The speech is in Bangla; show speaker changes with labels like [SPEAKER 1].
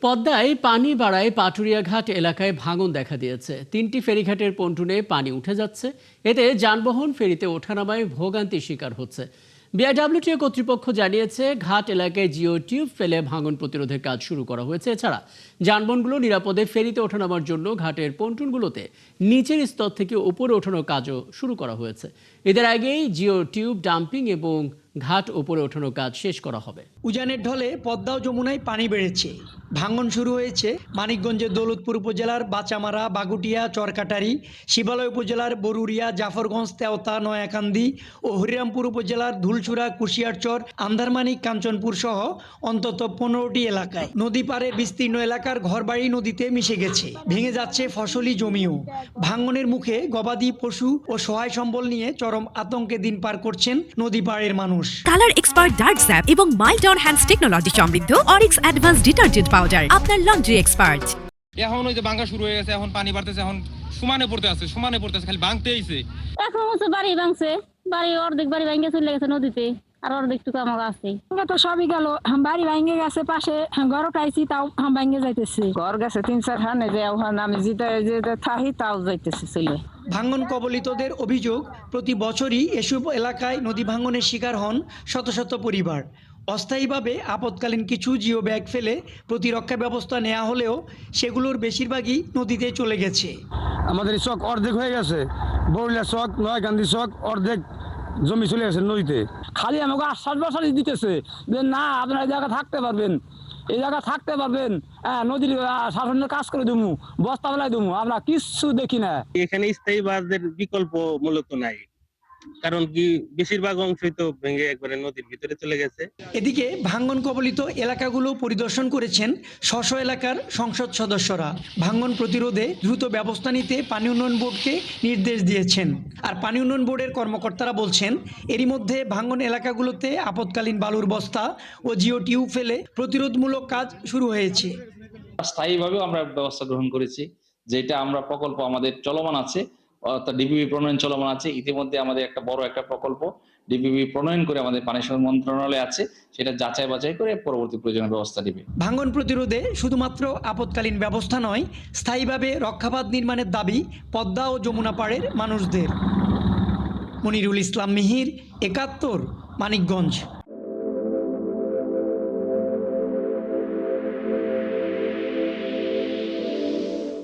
[SPEAKER 1] পদ্মায় পানি বাড়ায় পাটুরিয়া ঘাট এলাকায় ভাঙন দেখা দিয়েছে। 3টি ফেরিঘাটের পন্টুনে পানি উঠে যাচ্ছে। এতে যানবাহন ফেরিতে ওঠানামায় ভোগান্তির শিকার হচ্ছে। বিআরডব্লিউটিএ কর্তৃপক্ষ জানিয়েছে, ঘাট এলাকায় জিও টিউব ফেলে ভাঙন প্রতিরোধের কাজ শুরু করা হয়েছে। এছাড়া যানবাহনগুলো নিরাপদে ফেরিতে ওঠানামার জন্য ঘাটের পন্টুনগুলোতে নিচের স্তর থেকে উপরে ওঠানোর কাজও শুরু করা হয়েছে। এদের আগেই জিও টিউব ডাম্পিং এবং ঘাট উপরে ওঠানোর কাজ শেষ করা হবে।
[SPEAKER 2] উজানের ঢলে পদ্মা ও যমুনায় পানি বেড়েছে। ভাঙন শুরু হয়েছে মানিকগঞ্জের দৌলতপুর উপজেলার বাচামারা, বাগুটিয়া, চরকাটারি, শিবালয় উপজেলার বরুরিয়া, জাফরগঞ্জ, তেওতা, নয়াকান্দি ও হরিরামপুর উপজেলার ধুলছুরা, কুশিয়ারচর, আন্ধারমানিক, কাঞ্চনপুর সহ অন্তত 15টি এলাকায়। নদী পারে বিস্তীর্ণ এলাকার ঘরবাড়ি নদীতে মিশে গেছে। ভেঙে যাচ্ছে ফসলি জমিও। ভাঙনের মুখে গবাদি পশু ও সহায় সম্বল নিয়ে চরম আতঙ্কে দিন পার করছেন নদী পাড়ের মানুষ।
[SPEAKER 3] কালার এক্সপার্ট ডার্ক স্যাপ এবং মাইল্ড অন হ্যান্ডস টেকনোলজি সমৃদ্ধ অরিক্স অ্যাডভান্স ডিটারজেন্ট পাউডার আপনার লন্ড্রি এক্সপার্ট।
[SPEAKER 4] এখন ওই যে ভাঙা শুরু হয়ে গেছে, এখন পানি বাড়তেছে, এখন সমানে পড়তেছে খালি ভাঙতেইছে।
[SPEAKER 5] এখন হচ্ছে বাড়ি ভাঙছে, অর্ধেক বাড়ি ভাঙে চলে গেছে নদীতে, আর অর্ধেকটুকু আমার আছে।
[SPEAKER 6] তো সবই গেল, বাড়ি ভাঙে গেছে, পাশে ঘর পাইছি তাও ভাঙে যাইতেছে।
[SPEAKER 7] ঘর গেছে 3-4 খানে, যে ওখানে আমি যেতে থাকি তাও যাইতেছে চলে।
[SPEAKER 2] ভাঙন কবলিতদের অভিযোগ, প্রতি বছরই এসব এলাকায় নদী ভাঙনের শিকার হন শত শত পরিবার। অস্থায়ীভাবে আপৎকালীন কিছু জিও ব্যাগ ফেলে প্রতিরক্ষা ব্যবস্থা নেওয়া হলেও সেগুলোর বেশিরভাগই নদীতে চলে গেছে।
[SPEAKER 8] আমাদের চক অর্ধেক হয়ে গেছে, বরুলিয়া চক, নয়াকান্দি চক অর্ধেক জমি চলে গেছে নদীতে।
[SPEAKER 6] খালি আমাকে আশ্বাস বাসালি দিতেছে যে না, আপনারা এই জায়গা থাকতে পারবেন, এই জায়গা থাকতে পারবেন, নদীর শাসনের কাজ করে দেবো, বস্তা বেলায় দেবো। আমরা কিচ্ছু দেখি না।
[SPEAKER 9] এখানে স্থায়ী বাঁধের বিকল্প মূলত নাই, কারণ কি বেশিরভাগ অংশই তো ভেঙে একবারে নদীর ভিতরে চলে গেছে।
[SPEAKER 2] এদিকে ভাঙন কবলিত এলাকাগুলো পরিদর্শন করেছেন স্ব এলাকার সংসদ সদস্যরা। ভাঙন প্রতিরোধে দ্রুত ব্যবস্থা নিতে পানি উন্নয়ন বোর্ডকে নির্দেশ দিয়েছেন। আর পানি উন্নয়ন বোর্ডের কর্মকর্তারা বলছেন, এরই মধ্যে ভাঙন এলাকাগুলোতে আপৎকালীন বালুর বস্তা ও জিও টিউব ফেলে প্রতিরোধমূলক কাজ শুরু হয়েছে।
[SPEAKER 10] স্থায়ীভাবেও আমরা ব্যবস্থা গ্রহণ করেছি, যেটা আমরা প্রকল্প আমাদের চলমান আছে, অর্থাৎ ডিপিপি প্রণয়ন চলমান আছে। ইতিমধ্যে আমাদের একটা বড় একটা প্রকল্প ডিপিপি প্রণয়ন করে আমাদের পানি সম্পদ মন্ত্রণালয়ে আছে, সেটা যাচাই বাছাই করে পরবর্তী প্রয়োজনীয় ব্যবস্থা নেবে।
[SPEAKER 2] ভাঙন প্রতিরোধে শুধুমাত্র আপৎকালীন ব্যবস্থা নয়, স্থায়ীভাবে রক্ষাবাঁধ নির্মাণের দাবি পদ্মা ও যমুনা পাড়ের মানুষদের। মনিরুল ইসলাম মিহির, ৭১, মানিকগঞ্জ।